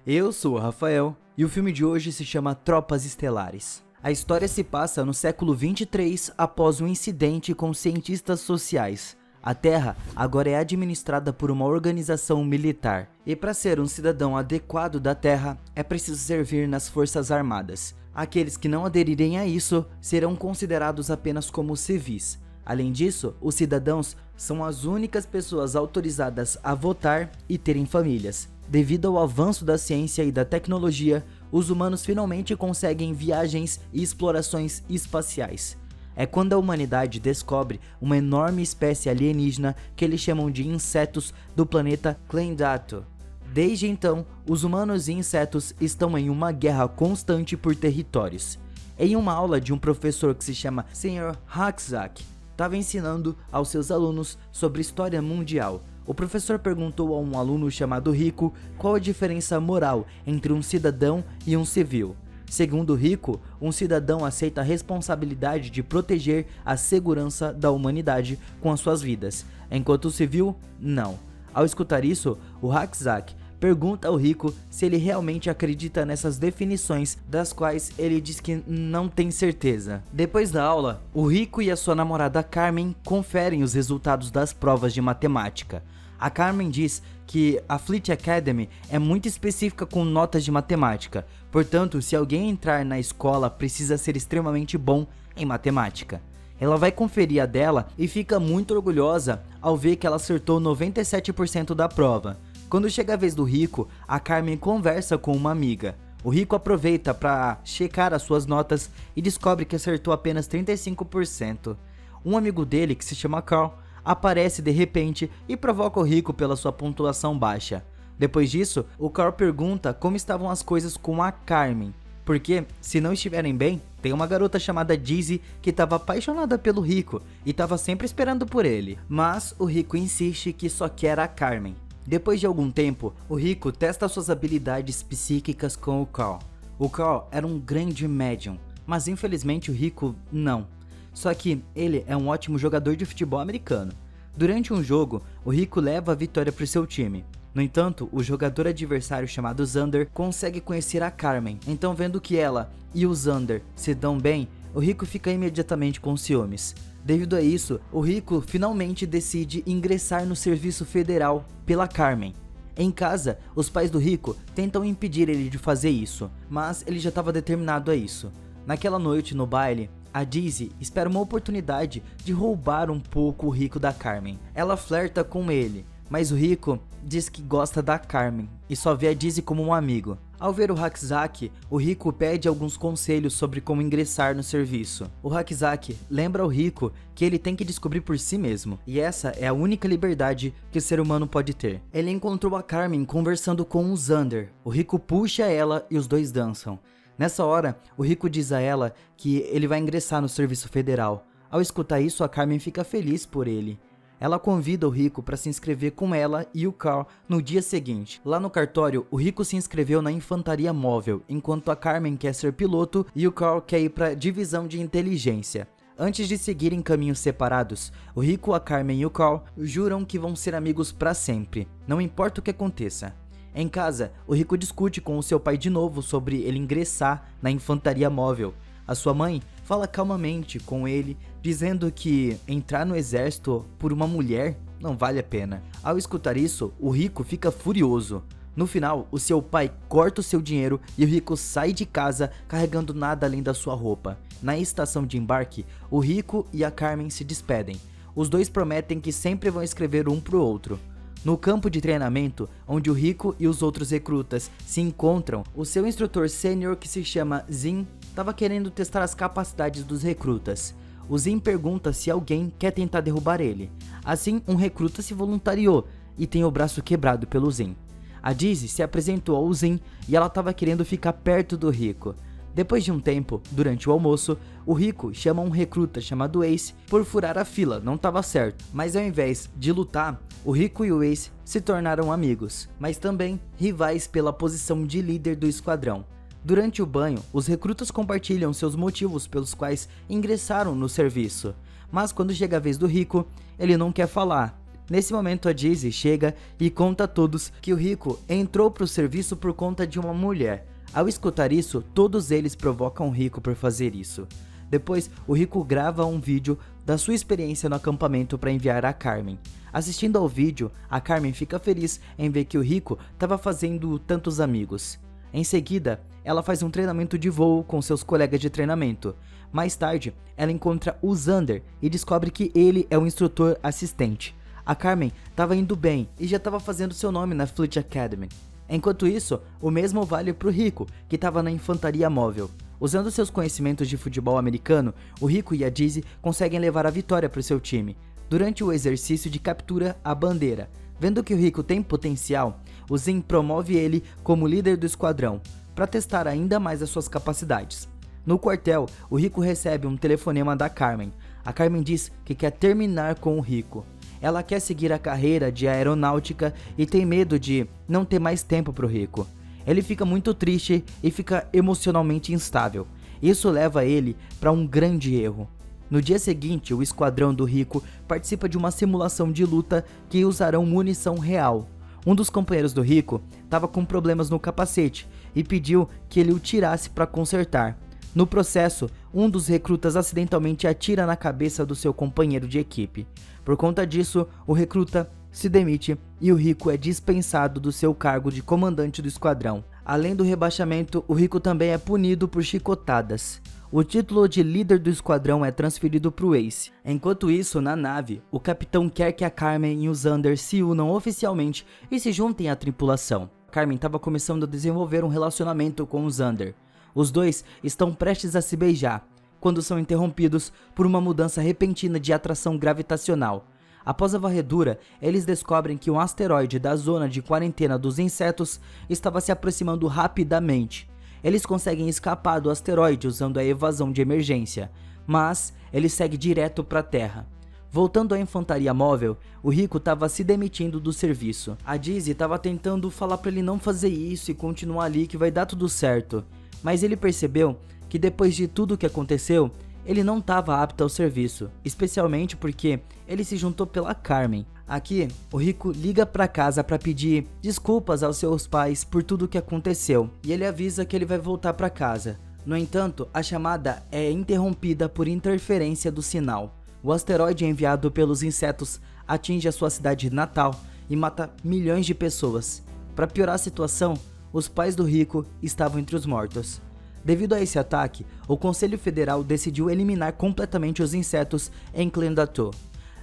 Eu sou o Rafael e o filme de hoje se chama Tropas Estelares. A história se passa no século 23 após um incidente com cientistas sociais. A Terra agora é administrada por uma organização militar e para ser um cidadão adequado da Terra é preciso servir nas Forças Armadas. Aqueles que não aderirem a isso serão considerados apenas como civis. Além disso, os cidadãos são as únicas pessoas autorizadas a votar e terem famílias. Devido ao avanço da ciência e da tecnologia, os humanos finalmente conseguem viagens e explorações espaciais. É quando a humanidade descobre uma enorme espécie alienígena que eles chamam de insetos do planeta Klendato. Desde então, os humanos e insetos estão em uma guerra constante por territórios. Em uma aula de um professor que se chama Sr. Haxak, estava ensinando aos seus alunos sobre história mundial. O professor perguntou a um aluno chamado Rico qual a diferença moral entre um cidadão e um civil. Segundo Rico, um cidadão aceita a responsabilidade de proteger a segurança da humanidade com as suas vidas, enquanto o civil, não. Ao escutar isso, o Haxak pergunta ao Rico se ele realmente acredita nessas definições, das quais ele diz que não tem certeza. Depois da aula, o Rico e a sua namorada Carmen conferem os resultados das provas de matemática. A Carmen diz que a Fleet Academy é muito específica com notas de matemática, portanto, se alguém entrar na escola precisa ser extremamente bom em matemática. Ela vai conferir a dela e fica muito orgulhosa ao ver que ela acertou 97% da prova. Quando chega a vez do Rico, a Carmen conversa com uma amiga. O Rico aproveita para checar as suas notas e descobre que acertou apenas 35%. Um amigo dele, que se chama Carl, aparece de repente e provoca o Rico pela sua pontuação baixa. Depois disso, o Carl pergunta como estavam as coisas com a Carmen, porque, se não estiverem bem, tem uma garota chamada Dizzy que estava apaixonada pelo Rico e estava sempre esperando por ele. Mas o Rico insiste que só quer a Carmen. Depois de algum tempo, o Rico testa suas habilidades psíquicas com o Carl. O Carl era um grande médium, mas infelizmente o Rico não. Só que ele é um ótimo jogador de futebol americano. Durante um jogo, o Rico leva a vitória para o seu time. No entanto, o jogador adversário chamado Xander consegue conhecer a Carmen. Então, vendo que ela e o Xander se dão bem, o Rico fica imediatamente com ciúmes. Devido a isso, o Rico finalmente decide ingressar no serviço federal pela Carmen. Em casa, os pais do Rico tentam impedir ele de fazer isso, mas ele já estava determinado a isso. Naquela noite no baile, a Dizzy espera uma oportunidade de roubar um pouco o Rico da Carmen. Ela flerta com ele, mas o Rico diz que gosta da Carmen e só vê a Dizzy como um amigo. Ao ver o Haxak, o Rico pede alguns conselhos sobre como ingressar no serviço. O Haxak lembra ao Rico que ele tem que descobrir por si mesmo, e essa é a única liberdade que o ser humano pode ter. Ele encontrou a Carmen conversando com o Xander. O Rico puxa ela e os dois dançam. Nessa hora, o Rico diz a ela que ele vai ingressar no serviço federal. Ao escutar isso, a Carmen fica feliz por ele. Ela convida o Rico para se inscrever com ela e o Carl no dia seguinte. Lá no cartório, o Rico se inscreveu na infantaria móvel, enquanto a Carmen quer ser piloto e o Carl quer ir para a divisão de inteligência. Antes de seguirem caminhos separados, o Rico, a Carmen e o Carl juram que vão ser amigos para sempre, não importa o que aconteça. Em casa, o Rico discute com o seu pai de novo sobre ele ingressar na infantaria móvel. A sua mãe fala calmamente com ele, dizendo que entrar no exército por uma mulher não vale a pena. Ao escutar isso, o Rico fica furioso. No final, o seu pai corta o seu dinheiro e o Rico sai de casa carregando nada além da sua roupa. Na estação de embarque, o Rico e a Carmen se despedem. Os dois prometem que sempre vão escrever um pro outro. No campo de treinamento, onde o Rico e os outros recrutas se encontram, o seu instrutor sênior, que se chama Zin, estava querendo testar as capacidades dos recrutas. O Zin pergunta se alguém quer tentar derrubar ele. Assim, um recruta se voluntariou e tem o braço quebrado pelo Zin. A Dizzy se apresentou ao Zin e ela estava querendo ficar perto do Rico. Depois de um tempo, durante o almoço, o Rico chama um recruta chamado Ace por furar a fila, não estava certo. Mas ao invés de lutar, o Rico e o Ace se tornaram amigos, mas também rivais pela posição de líder do esquadrão. Durante o banho, os recrutas compartilham seus motivos pelos quais ingressaram no serviço. Mas quando chega a vez do Rico, ele não quer falar. Nesse momento a Dizzy chega e conta a todos que o Rico entrou pro serviço por conta de uma mulher. Ao escutar isso, todos eles provocam o Rico por fazer isso. Depois, o Rico grava um vídeo da sua experiência no acampamento para enviar a Carmen. Assistindo ao vídeo, a Carmen fica feliz em ver que o Rico estava fazendo tantos amigos. Em seguida, ela faz um treinamento de voo com seus colegas de treinamento. Mais tarde, ela encontra o Xander e descobre que ele é o instrutor assistente. A Carmen estava indo bem e já estava fazendo seu nome na Fleet Academy. Enquanto isso, o mesmo vale para o Rico, que estava na infantaria móvel. Usando seus conhecimentos de futebol americano, o Rico e a Dizzy conseguem levar a vitória para o seu time. Durante o exercício de captura à bandeira, vendo que o Rico tem potencial, o Zen promove ele como líder do esquadrão, para testar ainda mais as suas capacidades. No quartel, o Rico recebe um telefonema da Carmen. A Carmen diz que quer terminar com o Rico. Ela quer seguir a carreira de aeronáutica e tem medo de não ter mais tempo para o Rico. Ele fica muito triste e fica emocionalmente instável. Isso leva ele para um grande erro. No dia seguinte, o esquadrão do Rico participa de uma simulação de luta que usarão munição real. Um dos companheiros do Rico estava com problemas no capacete e pediu que ele o tirasse para consertar. No processo, um dos recrutas acidentalmente atira na cabeça do seu companheiro de equipe. Por conta disso, o recruta se demite e o Rico é dispensado do seu cargo de comandante do esquadrão. Além do rebaixamento, o Rico também é punido por chicotadas. O título de líder do esquadrão é transferido para o Ace. Enquanto isso, na nave, o capitão quer que a Carmen e o Xander se unam oficialmente e se juntem à tripulação. Carmen estava começando a desenvolver um relacionamento com o Xander. Os dois estão prestes a se beijar, quando são interrompidos por uma mudança repentina de atração gravitacional. Após a varredura, eles descobrem que um asteroide da zona de quarentena dos insetos estava se aproximando rapidamente. Eles conseguem escapar do asteroide usando a evasão de emergência, mas ele segue direto para a Terra. Voltando à infantaria móvel, o Rico estava se demitindo do serviço. A Dizzy estava tentando falar para ele não fazer isso e continuar ali que vai dar tudo certo, mas ele percebeu que depois de tudo o que aconteceu, ele não estava apto ao serviço, especialmente porque ele se juntou pela Carmen. Aqui, o Rico liga para casa para pedir desculpas aos seus pais por tudo o que aconteceu, e ele avisa que ele vai voltar para casa. No entanto, a chamada é interrompida por interferência do sinal. O asteroide enviado pelos insetos atinge a sua cidade natal e mata milhões de pessoas. Para piorar a situação, os pais do Rico estavam entre os mortos. Devido a esse ataque, o Conselho Federal decidiu eliminar completamente os insetos em Clendato.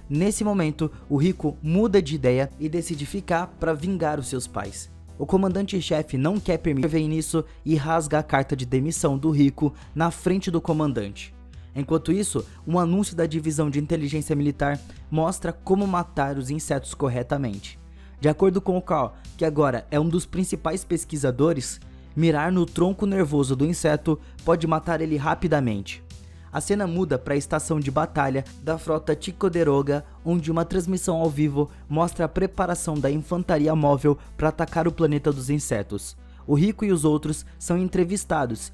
Nesse momento, o Rico muda de ideia e decide ficar para vingar os seus pais. O comandante-chefe não quer permitir nisso e rasga a carta de demissão do Rico na frente do comandante. Enquanto isso, um anúncio da divisão de inteligência militar mostra como matar os insetos corretamente. De acordo com o Carl, que agora é um dos principais pesquisadores, mirar no tronco nervoso do inseto pode matar ele rapidamente. A cena muda para a estação de batalha da frota Ticonderoga, onde uma transmissão ao vivo mostra a preparação da infantaria móvel para atacar o planeta dos insetos. O Rico e os outros são entrevistados.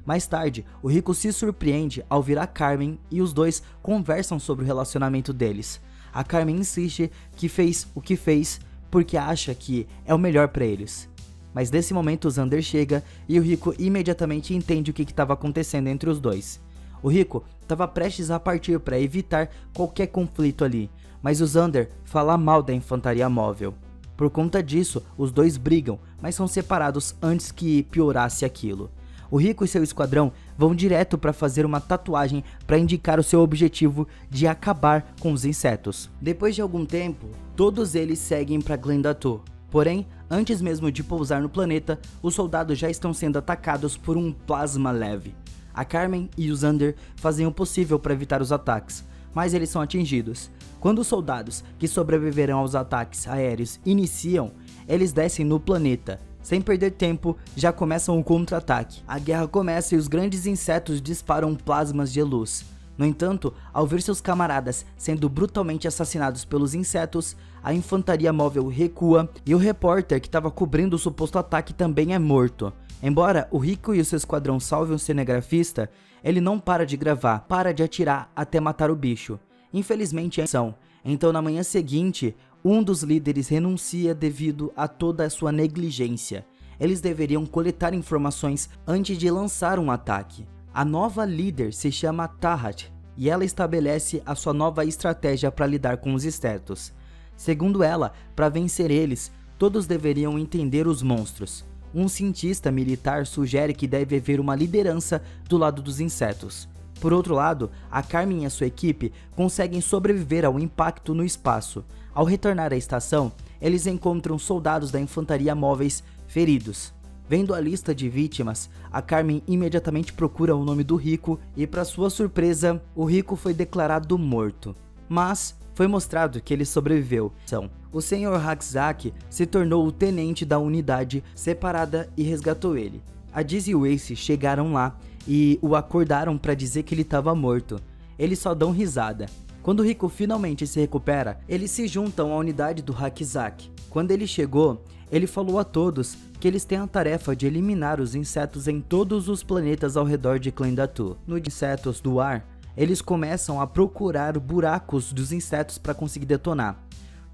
Mais tarde, o Rico se surpreende ao ver a Carmen e os dois conversam sobre o relacionamento deles. A Carmen insiste que fez o que fez porque acha que é o melhor para eles. Mas nesse momento o Xander chega e o Rico imediatamente entende o que estava acontecendo entre os dois. O Rico estava prestes a partir para evitar qualquer conflito ali, mas o Xander fala mal da infantaria móvel. Por conta disso, os dois brigam, mas são separados antes que piorasse aquilo. O Rico e seu esquadrão vão direto para fazer uma tatuagem para indicar o seu objetivo de acabar com os insetos. Depois de algum tempo, todos eles seguem para Clendato. Porém, antes mesmo de pousar no planeta, os soldados já estão sendo atacados por um plasma leve. A Carmen e o Xander fazem o possível para evitar os ataques, mas eles são atingidos. Quando os soldados que sobreviverão aos ataques aéreos iniciam, eles descem no planeta. Sem perder tempo, já começam o contra-ataque. A guerra começa e os grandes insetos disparam plasmas de luz. No entanto, ao ver seus camaradas sendo brutalmente assassinados pelos insetos, a infantaria móvel recua e o repórter que estava cobrindo o suposto ataque também é morto. Embora o Rico e o seu esquadrão salvem o cinegrafista, ele não para de gravar, para de atirar até matar o bicho. Infelizmente, a ação Então na manhã seguinte, um dos líderes renuncia devido a toda a sua negligência. Eles deveriam coletar informações antes de lançar um ataque. A nova líder se chama Tahat e ela estabelece a sua nova estratégia para lidar com os insetos. Segundo ela, para vencer eles, todos deveriam entender os monstros. Um cientista militar sugere que deve haver uma liderança do lado dos insetos. Por outro lado, a Carmen e a sua equipe conseguem sobreviver ao impacto no espaço. Ao retornar à estação, eles encontram soldados da infantaria móveis feridos. Vendo a lista de vítimas, a Carmen imediatamente procura o nome do Rico e, para sua surpresa, o Rico foi declarado morto. Mas foi mostrado que ele sobreviveu. O Sr. Haxak se tornou o tenente da unidade separada e resgatou ele. A Diz e o Ace chegaram lá e o acordaram para dizer que ele estava morto. Eles só dão risada. Quando o Rico finalmente se recupera, eles se juntam à unidade do Haxak. Quando ele chegou, ele falou a todos que eles têm a tarefa de eliminar os insetos em todos os planetas ao redor de Klendatu. Nos insetos do ar, eles começam a procurar buracos dos insetos para conseguir detonar.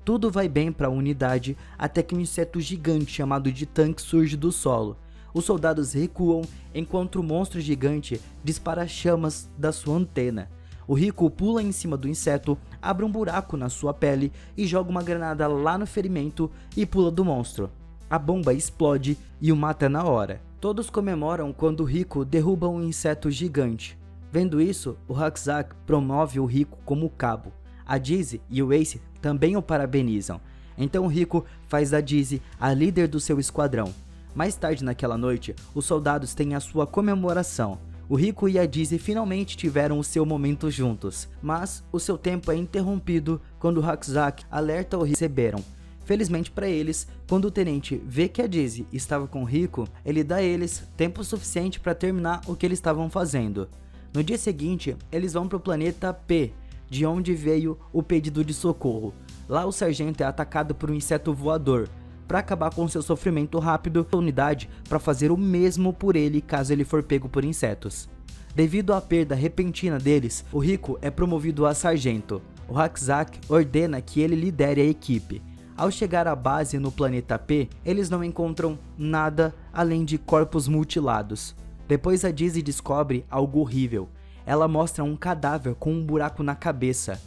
Tudo vai bem para a unidade até que um inseto gigante chamado de Tank surge do solo. Os soldados recuam enquanto o monstro gigante dispara chamas da sua antena. O Rico pula em cima do inseto, abre um buraco na sua pele e joga uma granada lá no ferimento e pula do monstro. A bomba explode e o mata na hora. Todos comemoram quando o Rico derruba um inseto gigante. Vendo isso, o Haxak promove o Rico como cabo. A Dizzy e o Ace também o parabenizam. Então o Rico faz da Dizzy a líder do seu esquadrão. Mais tarde naquela noite, os soldados têm a sua comemoração. O Rico e a Dizzy finalmente tiveram o seu momento juntos, mas o seu tempo é interrompido quando o Haxak alerta o Rico que receberam. Felizmente para eles, quando o tenente vê que a Dizzy estava com o Rico, ele dá a eles tempo suficiente para terminar o que eles estavam fazendo. No dia seguinte, eles vão para o planeta P, de onde veio o pedido de socorro. Lá o sargento é atacado por um inseto voador. Para acabar com seu sofrimento rápido, a unidade para fazer o mesmo por ele caso ele for pego por insetos. Devido à perda repentina deles, o Rico é promovido a sargento. O Haxak ordena que ele lidere a equipe. Ao chegar à base no planeta P, eles não encontram nada além de corpos mutilados. Depois a Dizzy descobre algo horrível. Ela mostra um cadáver com um buraco na cabeça.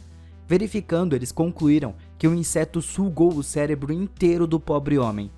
Verificando, eles concluíram que o inseto sugou o cérebro inteiro do pobre homem.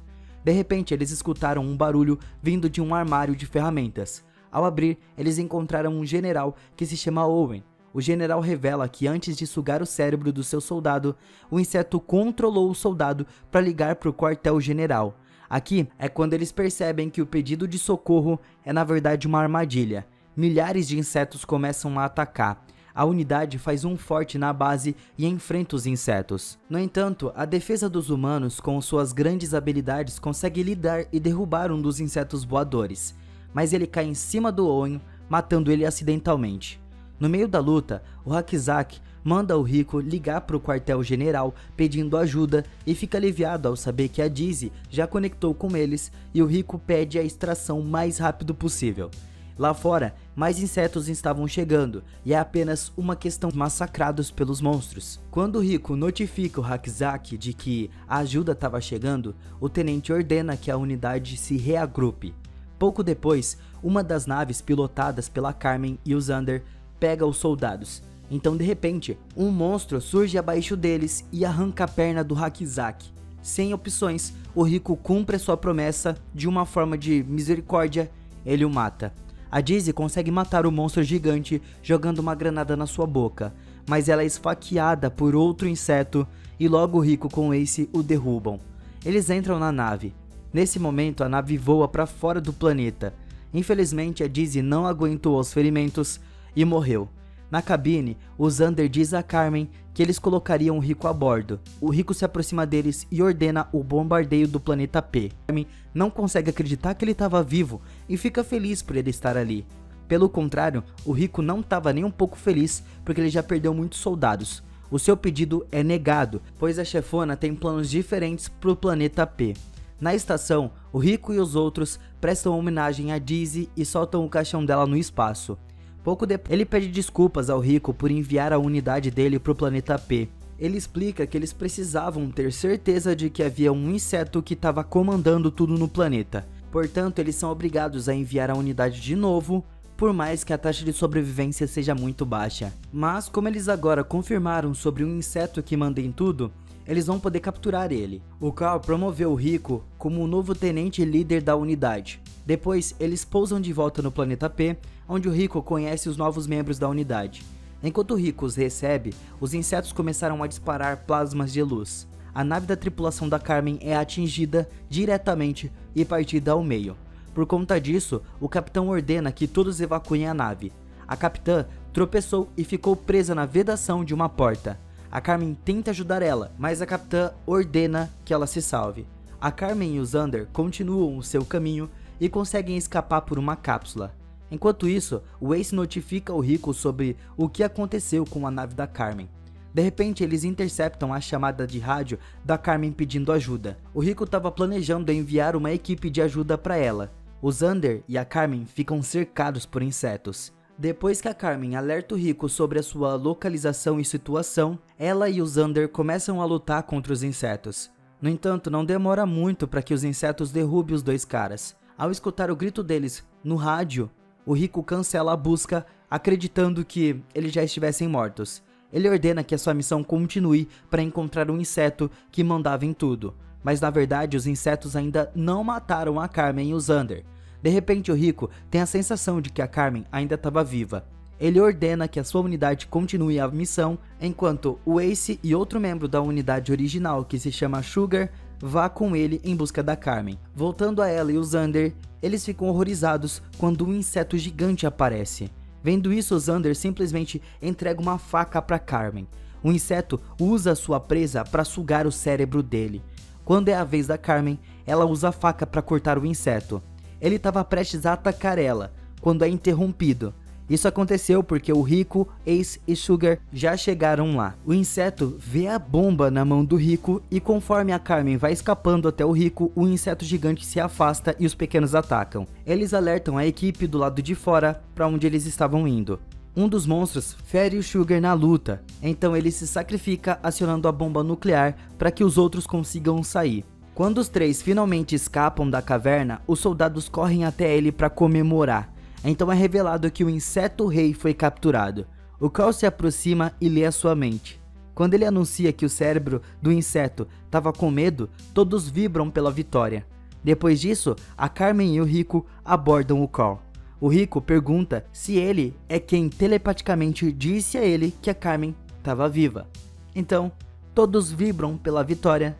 De repente, eles escutaram um barulho vindo de um armário de ferramentas. Ao abrir, eles encontraram um general que se chama Owen. O general revela que antes de sugar o cérebro do seu soldado, o inseto controlou o soldado para ligar para o quartel-general. Aqui é quando eles percebem que o pedido de socorro é na verdade uma armadilha. Milhares de insetos começam a atacar. A unidade faz um forte na base e enfrenta os insetos. No entanto, a defesa dos humanos, com suas grandes habilidades, consegue lidar e derrubar um dos insetos voadores. Mas ele cai em cima do Owen, matando ele acidentalmente. No meio da luta, o Haxak manda o Rico ligar para o quartel-general pedindo ajuda e fica aliviado ao saber que a Dizzy já conectou com eles e o Rico pede a extração o mais rápido possível. Lá fora, mais insetos estavam chegando e é apenas uma questão de massacrados pelos monstros. Quando o Rico notifica o Haxak de que a ajuda estava chegando, o tenente ordena que a unidade se reagrupe. Pouco depois, uma das naves pilotadas pela Carmen e o Xander pega os soldados. Então de repente, um monstro surge abaixo deles e arranca a perna do Haxak. Sem opções, o Rico cumpre a sua promessa de uma forma de misericórdia, ele o mata. A Dizzy consegue matar o monstro gigante jogando uma granada na sua boca, mas ela é esfaqueada por outro inseto e logo o Rico com o Ace o derrubam. Eles entram na nave. Nesse momento a nave voa para fora do planeta. Infelizmente a Dizzy não aguentou os ferimentos e morreu. Na cabine, o Xander diz a Carmen que eles colocariam o Rico a bordo. O Rico se aproxima deles e ordena o bombardeio do planeta P. Carmen não consegue acreditar que ele estava vivo e fica feliz por ele estar ali. Pelo contrário, o Rico não estava nem um pouco feliz porque ele já perdeu muitos soldados. O seu pedido é negado, pois a chefona tem planos diferentes para o planeta P. Na estação, o Rico e os outros prestam homenagem a Dizzy e soltam o caixão dela no espaço. Pouco depois, ele pede desculpas ao Rico por enviar a unidade dele para o planeta P. Ele explica que eles precisavam ter certeza de que havia um inseto que estava comandando tudo no planeta. Portanto, eles são obrigados a enviar a unidade de novo, por mais que a taxa de sobrevivência seja muito baixa. Mas, como eles agora confirmaram sobre um inseto que manda em tudo, eles vão poder capturar ele. O Carl promoveu o Rico como o novo tenente líder da unidade. Depois, eles pousam de volta no planeta P, onde o Rico conhece os novos membros da unidade. Enquanto o Rico os recebe, os insetos começaram a disparar plasmas de luz. A nave da tripulação da Carmen é atingida diretamente e partida ao meio. Por conta disso, o capitão ordena que todos evacuem a nave. A capitã tropeçou e ficou presa na vedação de uma porta. A Carmen tenta ajudar ela, mas a capitã ordena que ela se salve. A Carmen e o Xander continuam o seu caminho e conseguem escapar por uma cápsula. Enquanto isso, o Ace notifica o Rico sobre o que aconteceu com a nave da Carmen. De repente, eles interceptam a chamada de rádio da Carmen pedindo ajuda. O Rico estava planejando enviar uma equipe de ajuda para ela. O Xander e a Carmen ficam cercados por insetos. Depois que a Carmen alerta o Rico sobre a sua localização e situação, ela e o Xander começam a lutar contra os insetos. No entanto, não demora muito para que os insetos derrubem os dois caras. Ao escutar o grito deles no rádio, o Rico cancela a busca, acreditando que eles já estivessem mortos. Ele ordena que a sua missão continue para encontrar um inseto que mandava em tudo. Mas na verdade os insetos ainda não mataram a Carmen e o Xander. De repente o Rico tem a sensação de que a Carmen ainda estava viva. Ele ordena que a sua unidade continue a missão, enquanto o Ace e outro membro da unidade original, que se chama Sugar, vá com ele em busca da Carmen. Voltando a ela e o Xander, eles ficam horrorizados quando um inseto gigante aparece. Vendo isso, o Xander simplesmente entrega uma faca para Carmen. O inseto usa sua presa para sugar o cérebro dele. Quando é a vez da Carmen, ela usa a faca para cortar o inseto. Ele estava prestes a atacar ela, quando é interrompido. Isso aconteceu porque o Rico, Ace e Sugar já chegaram lá. O inseto vê a bomba na mão do Rico e conforme a Carmen vai escapando até o Rico, o inseto gigante se afasta e os pequenos atacam. Eles alertam a equipe do lado de fora para onde eles estavam indo. Um dos monstros fere o Sugar na luta, então ele se sacrifica acionando a bomba nuclear para que os outros consigam sair. Quando os três finalmente escapam da caverna, os soldados correm até ele para comemorar. Então é revelado que o inseto rei foi capturado. O Carl se aproxima e lê a sua mente. Quando ele anuncia que o cérebro do inseto estava com medo, todos vibram pela vitória. Depois disso, a Carmen e o Rico abordam o Carl. O Rico pergunta se ele é quem telepaticamente disse a ele que a Carmen estava viva. Então, todos vibram pela vitória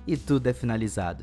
e tudo é finalizado.